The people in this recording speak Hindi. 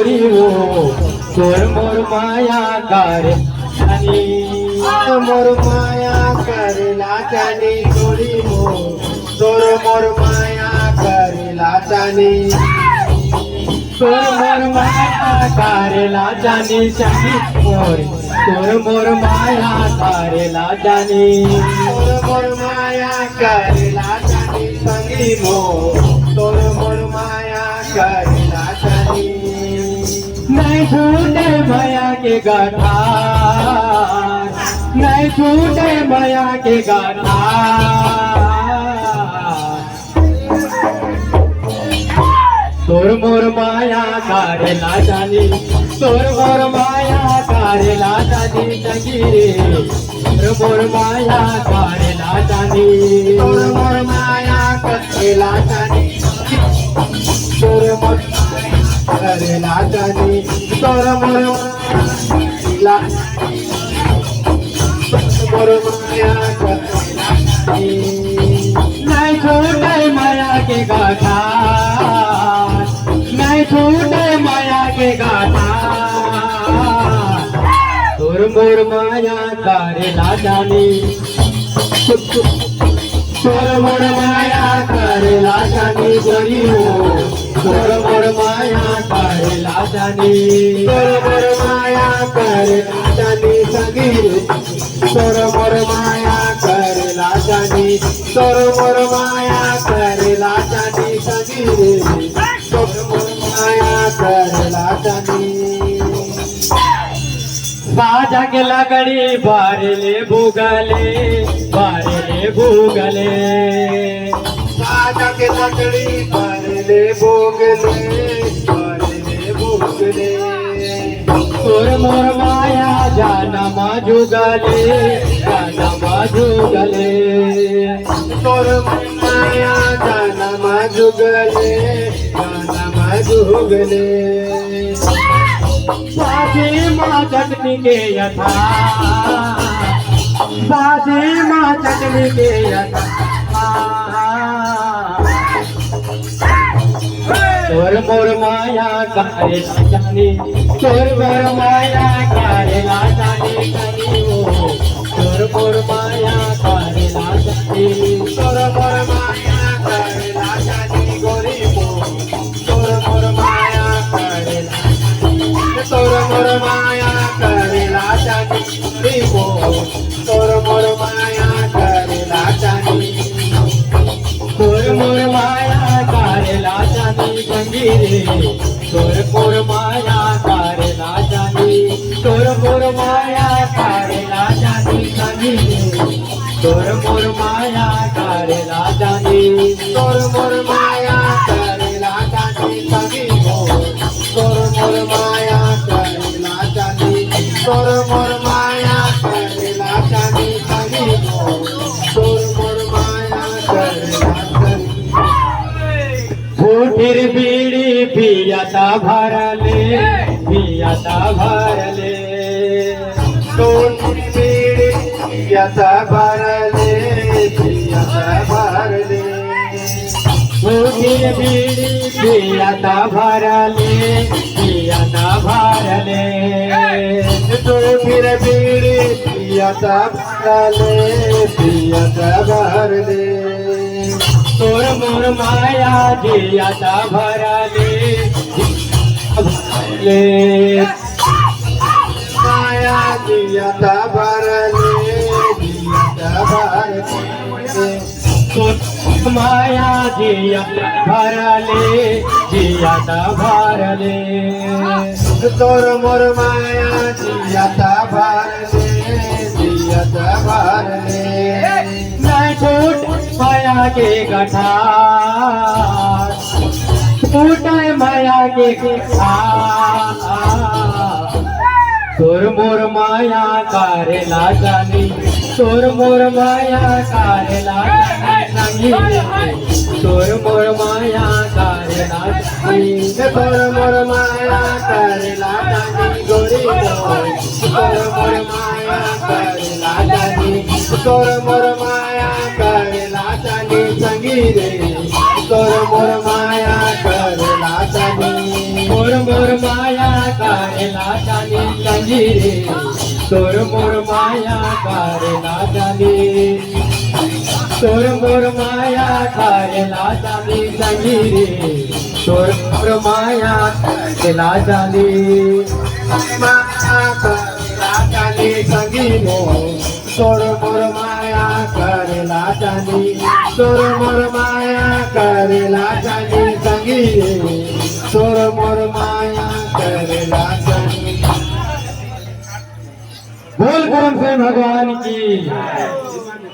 গরিব তোর মোর মায়া করে জানি মোর মায়া করে জানি গরিব তোর মোর মায়া করে জানি তোর মোর মায়া করে জানি জানি তোর মোর মায়া করে জানি তোর মোর মায়া করে জানি সঙ্গী তোর মোর মায়া করে জানি नहीं छूटे माया के गाथा नहीं छूटे माया के गाथा तोर मोर माया करेला जानी तोर मोर माया करेला जानी जगीरे तोर मोर माया करेला जानी तोर मोर माया करेला जानी तोर मोर करेला जानी तोर मोर ला मोर माया करेला जानी नहीं छूटे माया के गाथा नहीं छूटे माया के गाथा तोर मोर माया करेला जानी तोर मोर माया करेला जानी गरीब तोर मोर माया करेला जानी तोर मोर माया करेला जानी सगीर तोर मोर माया करेला जानी तोर मोर माया करेला जानी सगीर तोर मोर माया करेला जानी बाजा के लगड़ी बारले भूगले बाजा के लगड़ी बारले भूगले तोर मोर माया जाना माजुगले तोर मोर माया जाना माजुगले साथी माँ चटनी के यथा साथी माँ चटनी के यथा तोर मोर माया करेला जानी तोर मोर माया करेला जानी तोर मोर माया करेला जानी तोर मोर माया करेला जानी गरीब तोर मोर माया करेला तोर मोर माया करेला जानी गरीब तोर मोर माया करेला जानी तोर मोर माया करेला जानी जंगीरे तोर मोर माया करेला जानी तोर मोर माया करेला जानी जंगीरे तोर मोर माया करेला जानी तोर मोर माया करेला जानी जंगीरे तोर मोर माया करेला जानी तोर मोर माया करेला जानी जंगीरे तोर मोर माया करेला जानी फूटिर बीड़ी पियाता भरले फूटिर बीड़ी पियाता भरले फूटिर बीड़ी पियाता भरले फूटिर बीड़ी पियाता भरले तोर मोर माया जियाता भरले माया जियाता भरले तोर माया जियाता भरले तोर मोर माया जियाता भरले नहीं छूट माया के गठा छूटे माया के तोर मोर माया करेला जानी तोर मोर माया करेला जानी तोर मोर माया करेला जानी तोर मोर माया करेला जानी गरीब तोर मोर माया करेला जानी तोर मोर माया करेला जानी संगीरे तोर मोर माया करेला जानी मोर मोर माया करेला जाने संगी रे तोर मोर माया करेला जाने तोर मोर माया करेला जाने संगी रे तोर मोर माया करेला जाने माया करेला जाने संगी रे तोर मोर माया करेला जाने तोर मोर माया करेला जाने संगी रे तोर मोर माया करेला जाने। बोल करण सिंह भगवान की।